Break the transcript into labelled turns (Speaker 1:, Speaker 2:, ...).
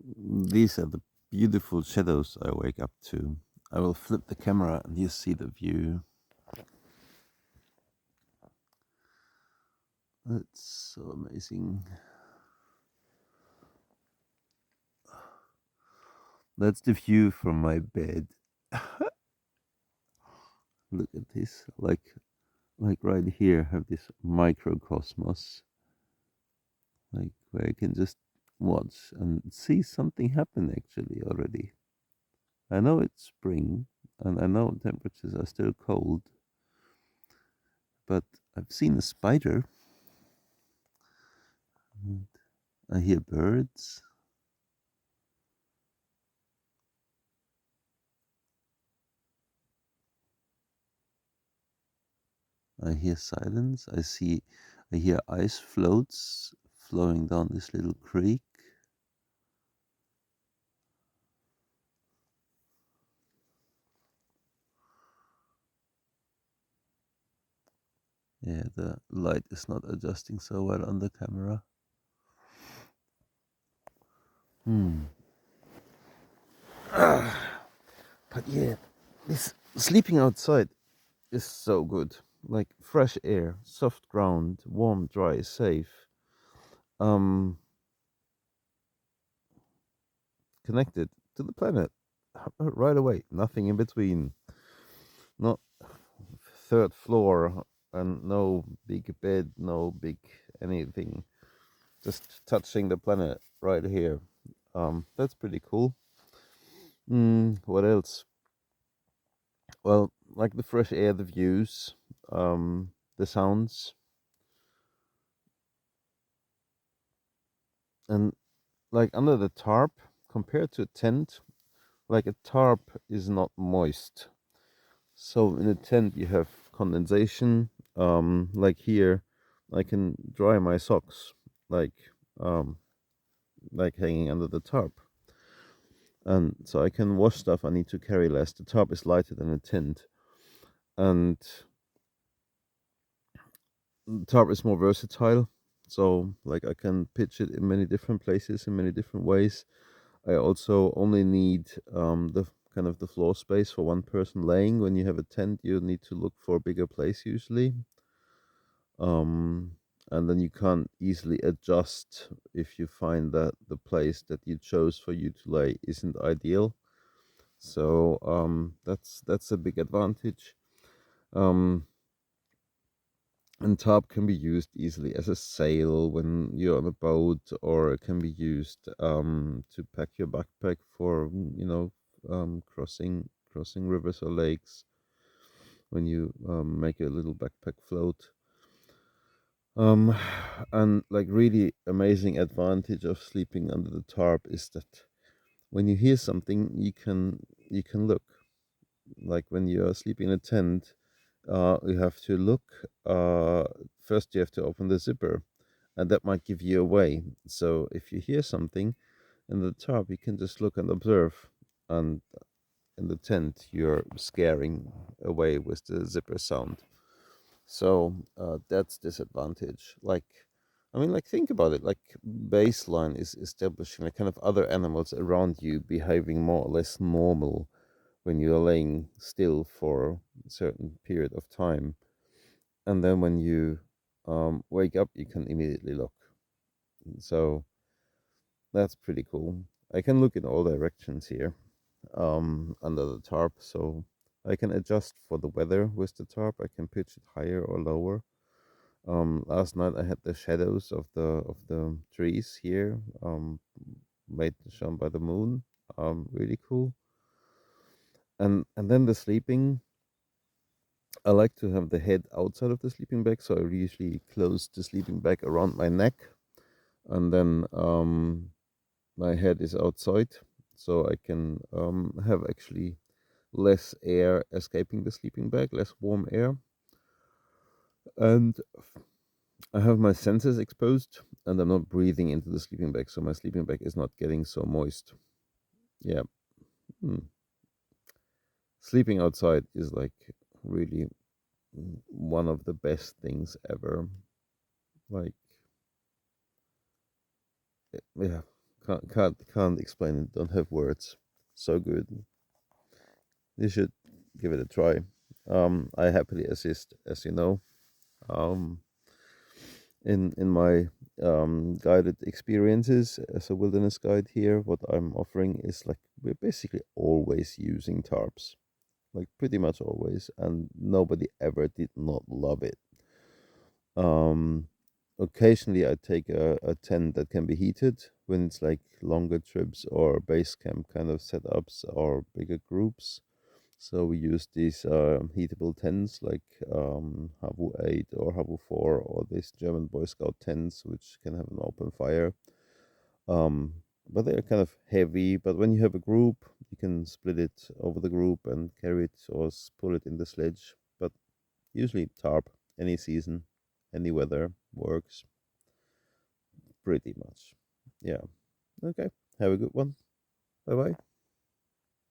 Speaker 1: These are the beautiful shadows I wake up to. I will flip the camera and you see the view. It's so amazing. That's the view from my bed. Look at this. Like right here, I have this microcosmos. Like where I can just watch and see something happen actually already. I know it's spring and I know temperatures are still cold, but I've seen a spider. And I hear birds. I hear silence. I hear ice floats flowing down this little creek. Yeah, the light is not adjusting so well on the camera. Hmm. But yeah, this sleeping outside is so good. Like fresh air, soft ground, warm, dry, safe. Um, Connected to the planet right away. Nothing in between. Not third floor and no big bed, no big anything. Just touching the planet right here. That's pretty cool. What else? Well, like the fresh air, the views, the sounds, and like under the tarp, compared to a tent, like a tarp is not moist. So in a tent you have condensation. Like here, I can dry my socks, like um, like hanging under the tarp, and so I can wash stuff I need to carry less. The tarp is lighter than a tent, and the tarp is more versatile. So like I can pitch it in many different places in many different ways. I also only need the kind of the floor space for one person laying. When you have a tent, you need to look for a bigger place usually. Um, and then you can't easily adjust if you find that the place that you chose for you to lay isn't ideal. So that's a big advantage. Um, and tarp can be used easily as a sail when you're on a boat, or it can be used to pack your backpack for crossing rivers or lakes when you make a little backpack float. Um, and like really amazing advantage of sleeping under the tarp is that when you hear something, you can look. Like when you're sleeping in a tent, you have to look. First, you have to open the zipper, and that might give you away. So if you hear something in the tarp, you can just look and observe. And in the tent, you're scaring away with the zipper sound. So that's disadvantage. I mean, like think about it. Like baseline is establishing like kind of other animals around you behaving more or less normal when you are laying still for a certain period of time, and then when you wake up, you can immediately look. So that's pretty cool. I can look in all directions here under the tarp, so I can adjust for the weather with the tarp. I can pitch it higher or lower. Last night I had the shadows of the trees here, made shown by the moon. Really cool. And then the sleeping. I like to have the head outside of the sleeping bag, so I usually close the sleeping bag around my neck, and then my head is outside, so I can have actually less air escaping the sleeping bag, less warm air, and I have my senses exposed, and I'm not breathing into the sleeping bag, so my sleeping bag is not getting so moist. Yeah. Hmm. Sleeping outside is like really one of the best things ever. Like, yeah, Can't explain it. Don't have words. So good. You should give it a try. I happily assist, as you know. Um, in my guided experiences as a wilderness guide here, what I'm offering is like we're basically always using tarps, like pretty much always, and nobody ever did not love it. Um, Occasionally I take a tent that can be heated when it's like longer trips or base camp kind of setups or bigger groups. So we use these heatable tents like Havu 8 or Havu 4 or these German Boy Scout tents, which can have an open fire. Um, but they're kind of heavy. But when you have a group, you can split it over the group and carry it or pull it in the sledge. But usually tarp, any season, any weather works pretty much. Yeah. Okay. Have a good one. Bye bye.